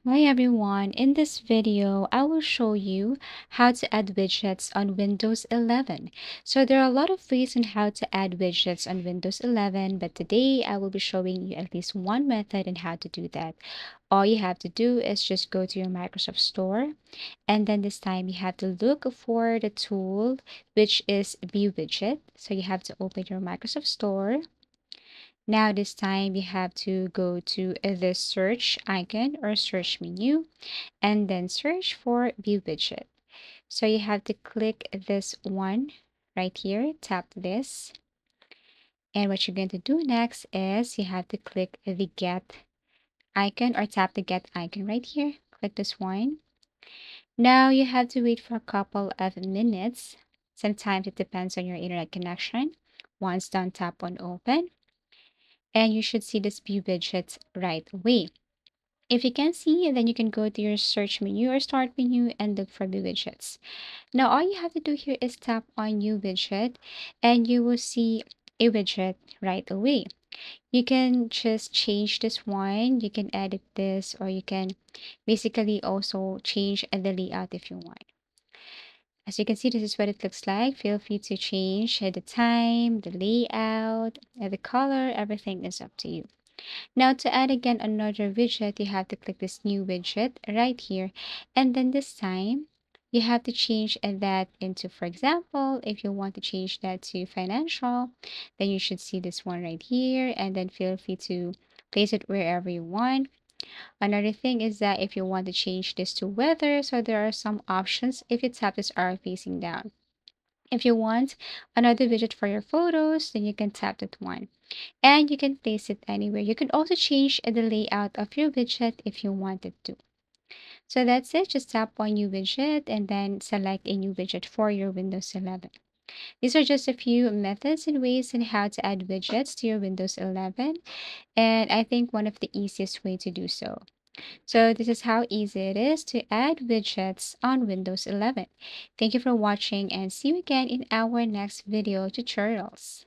Hi everyone, in this video I will show you how to add widgets on Windows 11. So there are a lot of ways on how to add widgets on Windows 11, but today I will be showing you at least one method on how to do that. All you have to do is just go to your Microsoft Store, and then this time you have to look for the tool which is View Widget. So you have to open your Microsoft Store. Now this time you have to go to the search icon or search menu and then search for View Widget. So you have to click this one right here, tap this. And what you're going to do next is you have to click the Get icon or tap the Get icon right here. Click this one. Now you have to wait for a couple of minutes. Sometimes it depends on your internet connection. Once done, tap on Open. And you should see this View Widget right away. If you can see, then you can go to your search menu or start menu and look for the widgets. Now, all you have to do here is tap on new widget and you will see a widget right away. You can just change this one, you can edit this, or you can basically also change the layout if you want. As you can see, this is what it looks like. Feel free to change the time, the layout, the color, everything is up to you. Now to add again another widget, you have to click this new widget right here. And then this time, you have to change that into, for example, if you want to change that to financial, then you should see this one right here. And then feel free to place it wherever you want. Another thing is that if you want to change this to weather, so there are some options if you tap this arrow facing down. If you want another widget for your photos, then you can tap that one and you can place it anywhere. You can also change the layout of your widget if you wanted to. So that's it. Just tap on new widget and then select a new widget for your Windows 11. These are just a few methods and ways on how to add widgets to your Windows 11. And I think one of the easiest way to do so. So this is how easy it is to add widgets on Windows 11. Thank you for watching and see you again in our next video tutorials.